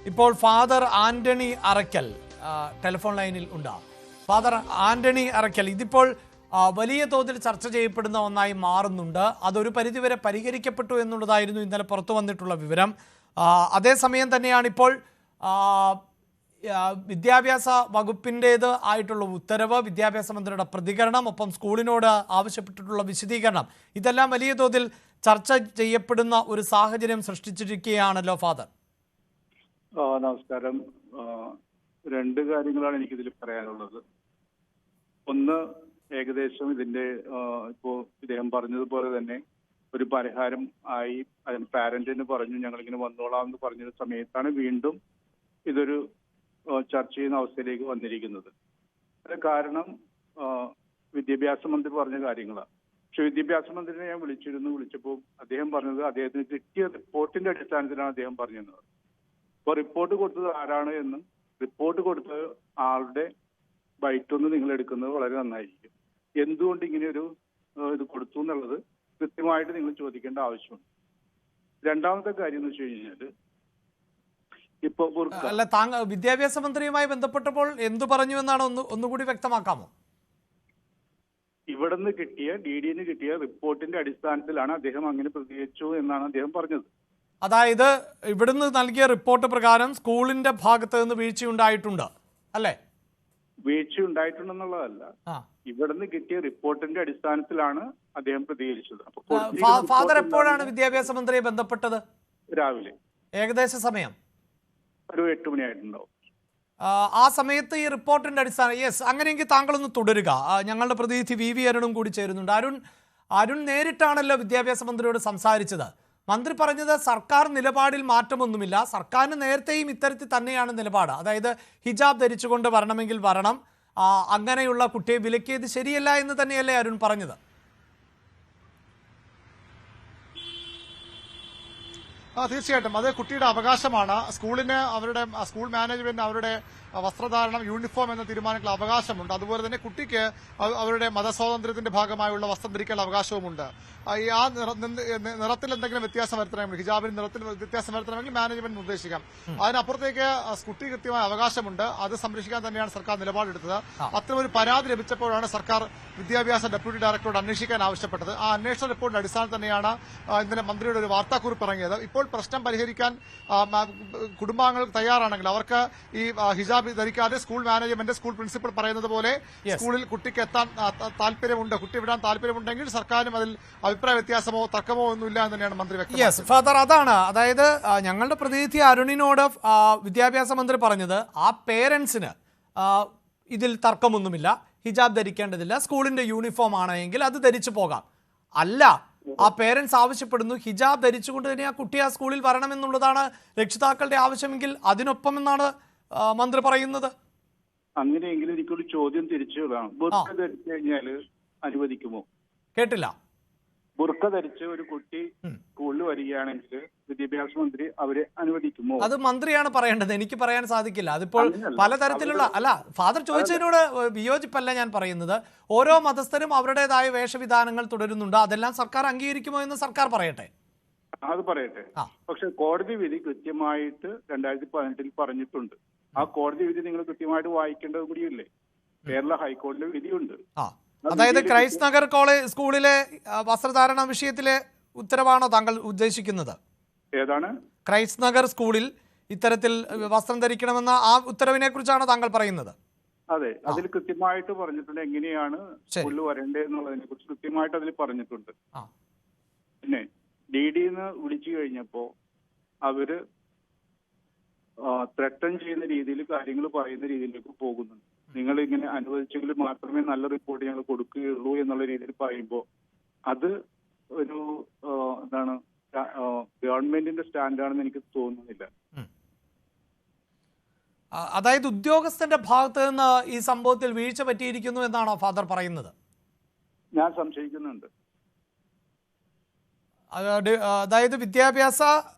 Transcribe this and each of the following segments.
ഇപ്പോൾ father Antony Arakkal telephone ലൈനിൽ ഉണ്ട്. ഫാദർ ആന്റണി അറക്കൽ, ഇതിപ്പോൾ വലിയ തോതിൽ ചർച്ച ചെയ്യപ്പെടുന്ന ഒന്നായി മാറുന്നുണ്ട്. അതൊരു പരിധിവരെ പരിഹരിക്കപ്പെട്ടു എന്നുള്ളതായിരുന്നു ഇന്നലെ പുറത്തു വന്നിട്ടുള്ള വിവരം. അതേസമയം തന്നെയാണ് ഇപ്പോൾ വിദ്യാഭ്യാസ വകുപ്പിൻ്റേത് ആയിട്ടുള്ള ഉത്തരവ്, വിദ്യാഭ്യാസ മന്ത്രിയുടെ പ്രതികരണം, ഒപ്പം സ്കൂളിനോട് ആവശ്യപ്പെട്ടിട്ടുള്ള വിശദീകരണം, ഇതെല്ലാം വലിയ തോതിൽ ചർച്ച ചെയ്യപ്പെടുന്ന ഒരു സാഹചര്യം സൃഷ്ടിച്ചിരിക്കുകയാണല്ലോ ഫാദർ. നമസ്കാരം. രണ്ട് കാര്യങ്ങളാണ് എനിക്കിതിൽ പറയാനുള്ളത്. ഒന്ന്, ഏകദേശം ഇതിന്റെ ഇപ്പോ ഇദ്ദേഹം പറഞ്ഞതുപോലെ തന്നെ ഒരു പരിഹാരം ആയി. അതിന് പാരന്റിന് പറഞ്ഞു ഞങ്ങളിങ്ങനെ വന്നോളാം എന്ന് പറഞ്ഞ സമയത്താണ് വീണ്ടും ഇതൊരു ചർച്ച ചെയ്യുന്ന അവസ്ഥയിലേക്ക് വന്നിരിക്കുന്നത്. അത് കാരണം വിദ്യാഭ്യാസ മന്ത്രി പറഞ്ഞ കാര്യങ്ങളാണ്. പക്ഷെ വിദ്യാഭ്യാസ മന്ത്രിനെ ഞാൻ വിളിച്ചപ്പോൾ അദ്ദേഹം പറഞ്ഞത് അദ്ദേഹത്തിന് കിട്ടിയ റിപ്പോർട്ടിന്റെ അടിസ്ഥാനത്തിലാണ് അദ്ദേഹം പറഞ്ഞത്. അപ്പോൾ റിപ്പോർട്ട് കൊടുത്തത് ആരാണ് എന്നും റിപ്പോർട്ട് കൊടുത്ത ആളുടെ ബൈറ്റൊന്ന് നിങ്ങൾ എടുക്കുന്നത് വളരെ നന്നായിരിക്കും. എന്തുകൊണ്ട് ഇങ്ങനെ ഒരു ഇത് കൊടുത്തു എന്നുള്ളത് കൃത്യമായിട്ട് നിങ്ങൾ ചോദിക്കേണ്ട ആവശ്യമുണ്ട്. രണ്ടാമത്തെ കാര്യം എന്ന് വെച്ച് കഴിഞ്ഞാൽ, ഇപ്പൊ അല്ല, താങ്കൾ വിദ്യാഭ്യാസ മന്ത്രിയുമായി ബന്ധപ്പെട്ടപ്പോൾ എന്തു പറഞ്ഞു എന്നാണ് ഒന്നുകൂടി വ്യക്തമാക്കാമോ? ഇവിടുന്ന് കിട്ടിയ DDന് കിട്ടിയ റിപ്പോർട്ടിന്റെ അടിസ്ഥാനത്തിലാണ് അദ്ദേഹം അങ്ങനെ പ്രതികരിച്ചു എന്നാണ് അദ്ദേഹം പറഞ്ഞത്. അതായത് ഇവിടുന്ന് നൽകിയ റിപ്പോർട്ട് പ്രകാരം സ്കൂളിന്റെ ഭാഗത്ത് നിന്ന് വീഴ്ചയുണ്ടായിട്ടുണ്ട് അല്ലേ? വീഴ്ച ഉണ്ടായിട്ടുണ്ടെന്നുള്ളതല്ല, ഇവിടുന്ന് കിട്ടിയ റിപ്പോർട്ടിന്റെ അടിസ്ഥാനത്തിലാണ് അദ്ദേഹം പ്രതികരിച്ചത്. ഫാദർ എപ്പോഴാണ് വിദ്യാഭ്യാസ മന്ത്രിയെ ബന്ധപ്പെട്ടത്? രാവിലെ ഏകദേശ സമയം ഒരു 8 മണിയായിട്ടുണ്ടാവും. ആ സമയത്ത് ഈ റിപ്പോർട്ടിന്റെ അടിസ്ഥാനം, യെസ്, അങ്ങനെയെങ്കിൽ താങ്കളൊന്ന് തുടരുക. ഞങ്ങളുടെ പ്രതിനിധി VV അരുണും കൂടി ചേരുന്നുണ്ട്. അരുൺ നേരിട്ടാണല്ലോ വിദ്യാഭ്യാസ മന്ത്രിയോട് സംസാരിച്ചത്. മന്ത്രി പറഞ്ഞത് സർക്കാർ നിലപാടിൽ മാറ്റമൊന്നുമില്ല, സർക്കാരിന് നേരത്തെയും ഇത്തരത്തിൽ തന്നെയാണ് നിലപാട്. അതായത് ഹിജാബ് ധരിച്ചുകൊണ്ട് വരണമെങ്കിൽ വരണം, അങ്ങനെയുള്ള കുട്ടിയെ വിലക്കിയത് ശരിയല്ല എന്ന് തന്നെയല്ലേ അരുൺ പറഞ്ഞത്? തീർച്ചയായിട്ടും അത് കുട്ടിയുടെ അവകാശമാണ്. സ്കൂളിന് സ്കൂൾ മാനേജ്മെന്റ് അവരുടെ വസ്ത്രധാരണം, യൂണിഫോം എന്ന തീരുമാനങ്ങൾ അവകാശമുണ്ട്. അതുപോലെ തന്നെ കുട്ടിക്ക് അവരുടെ മതസ്വാതന്ത്ര്യത്തിന്റെ ഭാഗമായുള്ള വസ്ത്രം ധരിക്കാനുള്ള അവകാശവുമുണ്ട്. ആ നിറത്തിൽ എന്തെങ്കിലും വ്യത്യാസം വരുത്തണമെങ്കിൽ, ഹിജാബിന് നിറത്തിൽ വ്യത്യാസം വരുത്തണമെങ്കിൽ മാനേജ്മെന്റ് നിർദ്ദേശിക്കാം. അതിനപ്പുറത്തേക്ക് കുട്ടി കൃത്യമായ അവകാശമുണ്ട്, അത് സംരക്ഷിക്കാൻ തന്നെയാണ് സർക്കാർ നിലപാടെടുത്തത്. അത്തരമൊരു പരാതി ലഭിച്ചപ്പോഴാണ് സർക്കാർ വിദ്യാഭ്യാസ ഡെപ്യൂട്ടി ഡയറക്ടറോട് അന്വേഷിക്കാൻ ആവശ്യപ്പെട്ടത്. ആ അന്വേഷണ റിപ്പോർട്ടിന്റെ അടിസ്ഥാനത്തിൽ തന്നെയാണ് ഇന്നലെ മന്ത്രിയുടെ ഒരു വാർത്താക്കുറിപ്പ് ഇറങ്ങിയത്. ഇപ്പോൾ പ്രശ്നം പരിഹരിക്കാൻ കുടുംബാംഗങ്ങൾ തയ്യാറാണെങ്കിൽ അവർക്ക് ഈ ഹിജാബ് ധരിക്കാതെ സ്കൂൾ മാനേജ്മെന്റ്, സ്കൂൾ പ്രിൻസിപ്പൽ പറയുന്നത് പോലെ സ്കൂളിൽ കുട്ടിക്ക് എത്താൻ താല്പര്യമുണ്ട്, കുട്ടി വിടാൻ താല്പര്യമുണ്ടെങ്കിൽ സർക്കാരും അതിൽ അഭിപ്രായ വ്യത്യാസമോ തർക്കമോ ഒന്നുമില്ല എന്ന് തന്നെയാണ് മന്ത്രി വ്യക്തമാക്കിയത്. ഫാദർ, അതാണ്, അതായത് ഞങ്ങളുടെ പ്രതിനിധി അരുണിനോട് വിദ്യാഭ്യാസ മന്ത്രി പറഞ്ഞത് ആ പേരൻസിന് ഇതിൽ തർക്കമൊന്നുമില്ല, ഹിജാബ് ധരിക്കേണ്ടതില്ല, സ്കൂളിന്റെ യൂണിഫോം ആണെങ്കിൽ അത് ധരിച്ചു പോകാം. അല്ല, ആ പേരൻസ് ആവശ്യപ്പെടുന്നു ഹിജാബ് ധരിച്ചുകൊണ്ട് തന്നെ ആ കുട്ടി ആ സ്കൂളിൽ വരണമെന്നുള്ളതാണ് രക്ഷിതാക്കളുടെ ആവശ്യമെങ്കിൽ അതിനൊപ്പം എന്നാണ് മന്ത്രി പറയുന്നത്. അങ്ങനെയെങ്കിൽ എനിക്കൊരു ചോദ്യം തിരിച്ചു വിടാം. ബുർക്ക ധരിച്ചു കഴിഞ്ഞാൽ അനുവദിക്കുമോ? കേട്ടില്ല. ബുർക്ക ധരിച്ച് ഒരു കുട്ടി സ്കൂളിൽ വരികയാണെങ്കിൽ വിദ്യാഭ്യാസ മന്ത്രി അവരെ അനുവദിക്കുമോ? അത് മന്ത്രിയാണ് പറയേണ്ടത്, എനിക്ക് പറയാൻ സാധിക്കില്ല. അതിപ്പോൾ പലതരത്തിലുള്ള, അല്ല, ഫാദർ ചോദിച്ചതിനോട് വിയോജിപ്പല്ല ഞാൻ പറയുന്നത്. ഓരോ മതസ്ഥരും അവരുടേതായ വേഷവിധാനങ്ങൾ തുടരുന്നുണ്ട്, അതെല്ലാം സർക്കാർ അംഗീകരിക്കുമോ എന്ന് സർക്കാർ പറയട്ടെ. അത് പറയട്ടെ. പക്ഷെ കോടതി വിധി കൃത്യമായിട്ട് 2018 പറഞ്ഞിട്ടുണ്ട്. ആ കോടതി വിധി നിങ്ങൾ കൃത്യമായിട്ട് വായിക്കേണ്ടത് കൂടിയല്ലേ? കേരള ഹൈക്കോടതിയുടെ വിധിയുണ്ട്. അതായത് ക്രൈസ്റ്റ് നഗർ കോളേജ് സ്കൂളിലെ വസ്ത്രധാരണ വിഷയത്തിലെ ഉത്തരവാണോ താങ്കൾ ഉദ്ദേശിക്കുന്നത്? ഏതാണ്? ക്രൈസ്റ്റ് നഗർ സ്കൂളിൽ ഇത്തരത്തിൽ വസ്ത്രം ധരിക്കണമെന്ന ആ ഉത്തരവിനെ കുറിച്ചാണോ താങ്കൾ പറയുന്നത്? അതെ, അതിൽ കൃത്യമായിട്ട് പറഞ്ഞിട്ടുണ്ട് എങ്ങനെയാണ് സ്കൂളിൽ വരേണ്ടതെന്നുള്ളതിനെ കുറിച്ച് കൃത്യമായിട്ട് അതിൽ പറഞ്ഞിട്ടുണ്ട്. പിന്നെ DDന്ന് വിളിച്ചു കഴിഞ്ഞപ്പോ അവര് ത്രട്ടൺ ചെയ്യുന്ന രീതിയിൽ കാര്യങ്ങൾ പറയുന്ന രീതിയിലേക്ക് പോകുന്നുണ്ട്. നിങ്ങൾ ഇങ്ങനെ അനുവദിച്ചെങ്കിൽ മാത്രമേ നല്ല റിപ്പോർട്ട് ഞങ്ങൾ കൊടുക്കുകയുള്ളൂ എന്നുള്ള രീതിയിൽ പറയുമ്പോൾ അത് ഒരു എന്താണ് ഗവൺമെന്റിന്റെ സ്റ്റാൻഡാണെന്ന് എനിക്ക് തോന്നുന്നില്ല. അതായത് ഉദ്യോഗസ്ഥന്റെ ഭാഗത്ത് നിന്ന് ഈ സംഭവത്തിൽ വീഴ്ച പറ്റിയിരിക്കുന്നു എന്നാണോ ഫാദർ പറയുന്നത്? ഞാൻ സംശയിക്കുന്നുണ്ട്. അതായത് വിദ്യാഭ്യാസ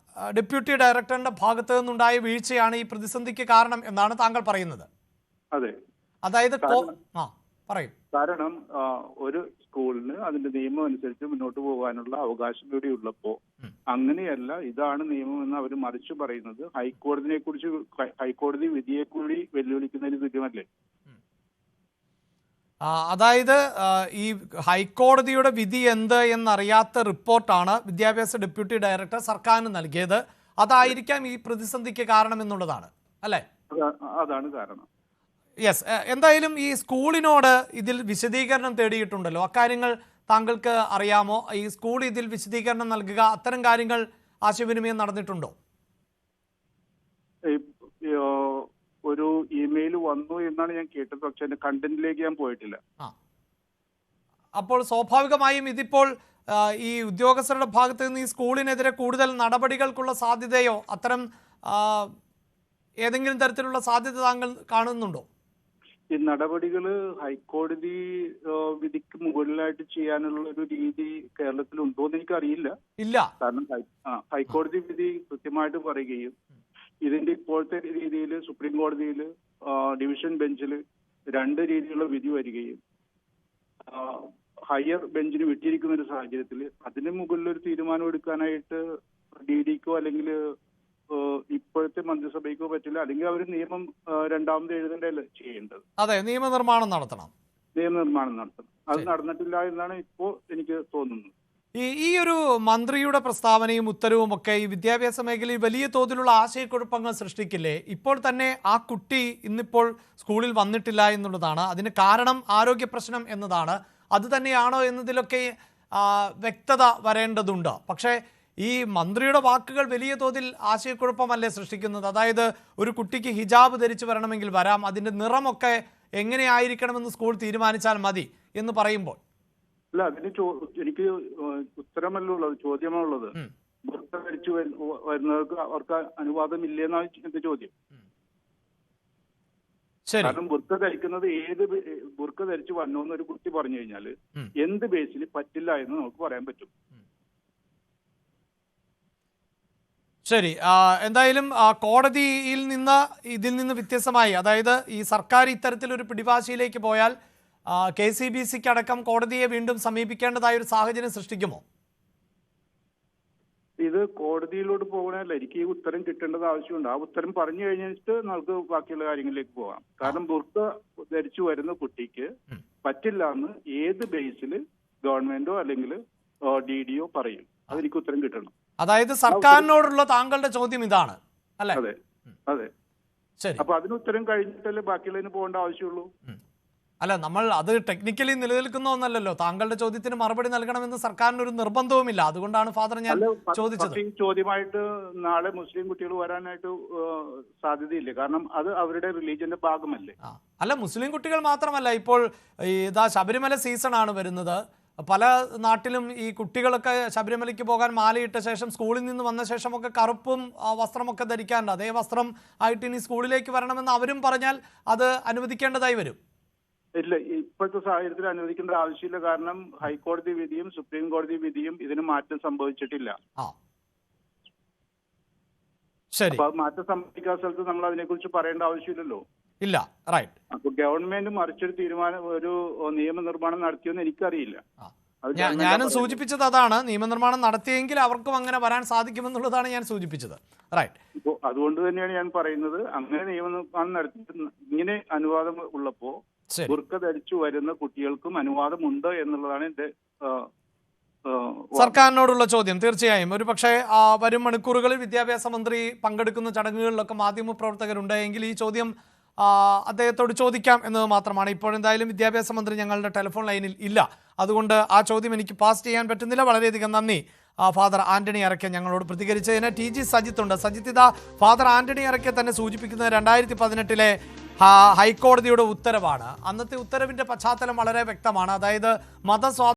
ഡെപ്യൂട്ടി ഡയറക്ടറിന്റെ ഭാഗത്ത് നിന്നുണ്ടായ വീഴ്ചയാണ് ഈ പ്രതിസന്ധിക്ക് കാരണം എന്നാണ് താങ്കൾ പറയുന്നത്? അതെ. അതായത് പറയും. കാരണം ഒരു സ്കൂളിന് അതിന്റെ നിയമം അനുസരിച്ച് മുന്നോട്ട് പോകാനുള്ള അവകാശം കൂടി ഉള്ളപ്പോ അങ്ങനെയല്ല, ഇതാണ് നിയമം എന്ന് അവർ മറിച്ച് പറയുന്നത് ഹൈക്കോടതി വിധിയെ കൂടി വെല്ലുവിളിക്കുന്നതിന് തുല്യമല്ലേ? അതായത് ഈ ഹൈക്കോടതിയുടെ വിധി എന്ത് എന്നറിയാത്ത റിപ്പോർട്ടാണ് വിദ്യാഭ്യാസ ഡെപ്യൂട്ടി ഡയറക്ടർ സർക്കാരിന് നൽകിയത്. അതായിരിക്കാം ഈ പ്രതിസന്ധിക്ക് കാരണം എന്നുള്ളതാണ് അല്ലേ? അതാണ് കാരണം. യെസ്. എന്തായാലും ഈ സ്കൂളിനോട് ഇതിൽ വിശദീകരണം തേടിയിട്ടുണ്ടല്ലോ, അക്കാര്യങ്ങൾ താങ്കൾക്ക് അറിയാമോ? ഈ സ്കൂൾ ഇതിൽ വിശദീകരണം നൽകുക, അത്തരം കാര്യങ്ങൾ ആശയവിനിമയം നടന്നിട്ടുണ്ടോ? ഒരു ഇമെയിൽ വന്നു എന്നാണ് ഞാൻ കേട്ടത്, പക്ഷെ എന്റെ കണ്ടന്റിലേക്ക് ഞാൻ പോയിട്ടില്ല. അപ്പോൾ സ്വാഭാവികമായും ഇതിപ്പോൾ ഈ ഉദ്യോഗസ്ഥരുടെ ഭാഗത്ത് നിന്ന് ഈ സ്കൂളിനെതിരെ കൂടുതൽ നടപടികൾക്കുള്ള സാധ്യതയോ അത്തരം ഏതെങ്കിലും തരത്തിലുള്ള സാധ്യത താങ്കൾ കാണുന്നുണ്ടോ? ഈ നടപടികള് ഹൈക്കോടതി വിധിക്ക് മുകളിലായിട്ട് ചെയ്യാനുള്ള ഒരു രീതി കേരളത്തിൽ ഉണ്ടോ എന്ന് എനിക്കറിയില്ല. ഇല്ല. കാരണം ഹൈക്കോടതി വിധി കൃത്യമായിട്ട് പറയുകയും ഇതിന്റെ ഇപ്പോഴത്തെ രീതിയിൽ സുപ്രീം കോടതിയിൽ ഡിവിഷൻ ബെഞ്ചിൽ 2 രീതിയിലുള്ള വിധി വരികയും ഹയർ ബെഞ്ചിന് വിട്ടിരിക്കുന്ന ഒരു സാഹചര്യത്തിൽ അതിന് മുകളിൽ ഒരു തീരുമാനം എടുക്കാനായിട്ട് DDക്കോ അല്ലെങ്കിൽ ഇപ്പോഴത്തെ മന്ത്രിസഭയ്ക്കോ പറ്റില്ല. അല്ലെങ്കിൽ അവർ നിയമം രണ്ടാമത് എഴുതേണ്ടല്ലേ ചെയ്യേണ്ടത്? അതെ, നിയമനിർമ്മാണം നടത്തണം. അത് നടന്നിട്ടില്ല എന്നാണ് ഇപ്പോൾ എനിക്ക് തോന്നുന്നത്. ഈ ഒരു മന്ത്രിയുടെ പ്രസ്താവനയും ഉത്തരവും ഒക്കെ ഈ വിദ്യാഭ്യാസ മേഖലയിൽ വലിയ തോതിലുള്ള ആശയക്കുഴപ്പങ്ങൾ സൃഷ്ടിക്കില്ലേ? ഇപ്പോൾ തന്നെ ആ കുട്ടി ഇന്നിപ്പോൾ സ്കൂളിൽ വന്നിട്ടില്ല എന്നുള്ളതാണ്. അതിന് കാരണം ആരോഗ്യ പ്രശ്നം എന്നതാണ്. അത് തന്നെയാണോ എന്നതിലൊക്കെ വ്യക്തത വരേണ്ടതുണ്ട്. പക്ഷേ ഈ മന്ത്രിയുടെ വാക്കുകൾ വലിയ തോതിൽ ആശയക്കുഴപ്പമല്ലേ സൃഷ്ടിക്കുന്നത്? അതായത് ഒരു കുട്ടിക്ക് ഹിജാബ് ധരിച്ചു വരണമെങ്കിൽ വരാം, അതിൻ്റെ നിറമൊക്കെ എങ്ങനെയായിരിക്കണമെന്ന് സ്കൂൾ തീരുമാനിച്ചാൽ മതി എന്ന് പറയുമ്പോൾ അല്ല, അതിന് എനിക്ക് ഉത്തരമല്ല ഉള്ളത്, ചോദ്യമാണുള്ളത്. ബുർക്ക ധരിച്ചു വരുന്നവർക്ക് അവർക്ക് അനുവാദം ഇല്ലെന്നാണ് എന്റെ ചോദ്യം. കാരണം ബുർക്ക ധരിക്കുന്നത് ബുർക്ക ധരിച്ചു വന്നോ എന്നൊരു കുട്ടി പറഞ്ഞു കഴിഞ്ഞാൽ എന്ത് ബേസിൽ പറ്റില്ല എന്ന് നമുക്ക് പറയാൻ പറ്റും. ശരി. എന്തായാലും കോടതിയിൽ നിന്ന് ഇതിൽ നിന്ന് വ്യത്യസ്തമായി, അതായത് ഈ സർക്കാർ ഇത്തരത്തിലൊരു പിടിവാശിയിലേക്ക് പോയാൽ KCBCക്ക് അടക്കം കോടതിയെ വീണ്ടും സമീപിക്കേണ്ടതായ ഒരു സാഹചര്യം സൃഷ്ടിക്കുമോ? ഇത് കോടതിയിലോട്ട് പോകണമല്ല, എനിക്ക് ഈ ഉത്തരം കിട്ടേണ്ടത് ആവശ്യമുണ്ട്. ആ ഉത്തരം പറഞ്ഞു കഴിഞ്ഞിട്ട് നമുക്ക് ബാക്കിയുള്ള കാര്യങ്ങളിലേക്ക് പോകാം. കാരണം ബുർക്ക ധരിച്ചു വരുന്ന കുട്ടിക്ക് പറ്റില്ല എന്ന് ഏത് ബേസിൽ ഗവൺമെന്റോ അല്ലെങ്കിൽ DDയോ പറയും? അതെനിക്ക് ഉത്തരം കിട്ടണം. അതായത് സർക്കാരിനോടുള്ള താങ്കളുടെ ചോദ്യം ഇതാണ് അല്ലേ? അതെ അതെ. ശരി. അപ്പൊ അതിന് ഉത്തരം കഴിഞ്ഞിട്ടല്ലേ ബാക്കിയുള്ളതിന് പോകേണ്ട ആവശ്യമുള്ളൂ. അല്ല, നമ്മൾ അത് ടെക്നിക്കലി നിലനിൽക്കുന്ന ഒന്നല്ലല്ലോ. താങ്കളുടെ ചോദ്യത്തിന് മറുപടി നൽകണമെന്ന് സർക്കാരിന് ഒരു നിർബന്ധവുമില്ല. അതുകൊണ്ടാണ് ഫാദർ ഞാൻ ചോദിച്ചത്. ഈ ചോദ്യമായിട്ട് നാളെ മുസ്ലിം കുട്ടികൾ വരാനായിട്ട് സാധ്യതയില്ലേ? കാരണം അത് അവരുടെ റിലീജിയന്റെ ഭാഗമല്ലേ? അല്ല, മുസ്ലിം കുട്ടികൾ മാത്രമല്ല, ഇപ്പോൾ ഇതാ ശബരിമല സീസൺ ആണ് വരുന്നത്. പല നാട്ടിലും ഈ കുട്ടികളൊക്കെ ശബരിമലയ്ക്ക് പോകാൻ മാലയിട്ട ശേഷം സ്കൂളിൽ നിന്ന് വന്ന ശേഷമൊക്കെ കറുപ്പും വസ്ത്രമൊക്കെ ധരിക്കാറുണ്ട്. അതേ വസ്ത്രം ആയിട്ട് ഇനി സ്കൂളിലേക്ക് വരണമെന്ന് അവരും പറഞ്ഞാൽ അത് അനുവദിക്കേണ്ടതായി വരും. ഇല്ല, ഇപ്പോഴത്തെ സാഹചര്യത്തിൽ അനുവദിക്കേണ്ട ആവശ്യമില്ല. കാരണം ഹൈക്കോടതി വിധിയും സുപ്രീം കോടതി വിധിയും ഇതിന് മാറ്റം സംഭവിച്ചിട്ടില്ല. ശരി. അപ്പൊ മാറ്റം സംഭവിക്കാത്ത സ്ഥലത്ത് നമ്മൾ അതിനെക്കുറിച്ച് പറയേണ്ട ആവശ്യമില്ലല്ലോ. ഇല്ല. റൈറ്റ്. അപ്പൊ ഗവൺമെന്റ് മറിച്ചൊരു തീരുമാനം, ഒരു നിയമനിർമ്മാണം നടത്തിയെന്ന് എനിക്കറിയില്ല. ഞാനും സൂചിപ്പിച്ചത് അതാണ്. നിയമനിർമ്മാണം നടത്തിയെങ്കിൽ അവർക്കും അങ്ങനെ വരാൻ സാധിക്കുമെന്നുള്ളതാണ് ഞാൻ സൂചിപ്പിച്ചത്. റൈറ്റ്. അതുകൊണ്ട് തന്നെയാണ് ഞാൻ പറയുന്നത്, അങ്ങനെ നിയമനിർമ്മാണം നടത്തി ഇങ്ങനെ അനുവാദം ഉള്ളപ്പോ ബുർക്ക ധരിച്ചു വരുന്ന കുട്ടികൾക്കും അനുവാദമുണ്ട് എന്നുള്ളതാണ് എന്റെ സർക്കാരിനോടുള്ള ചോദ്യം. തീർച്ചയായും ഒരു പക്ഷേ വരും മണിക്കൂറുകളിൽ വിദ്യാഭ്യാസ മന്ത്രി പങ്കെടുക്കുന്ന ചടങ്ങുകളിലൊക്കെ മാധ്യമപ്രവർത്തകരുണ്ടെങ്കിൽ ഈ ചോദ്യം അദ്ദേഹത്തോട് ചോദിക്കാം എന്നത് മാത്രമാണ്. ഇപ്പോഴെന്തായാലും വിദ്യാഭ്യാസ മന്ത്രി ഞങ്ങളുടെ ടെലിഫോൺ ലൈനിൽ ഇല്ല. അതുകൊണ്ട് ആ ചോദ്യം എനിക്ക് പാസ് ചെയ്യാൻ പറ്റുന്നില്ല. വളരെയധികം നന്ദി ഫാദർ ആന്റണി അറയ്ക്ക ഞങ്ങളോട് പ്രതികരിച്ചതിന്. TG സജിത്ത് ഉണ്ട്. സജിത്ത്, ഇതാ ഫാദർ ആന്റണി അറയ്ക്ക തന്നെ സൂചിപ്പിക്കുന്നത് 2018 ഹൈക്കോടതിയുടെ ഉത്തരവാണ്. അന്നത്തെ ഉത്തരവിന്റെ പശ്ചാത്തലം വളരെ വ്യക്തമാണ്. അതായത്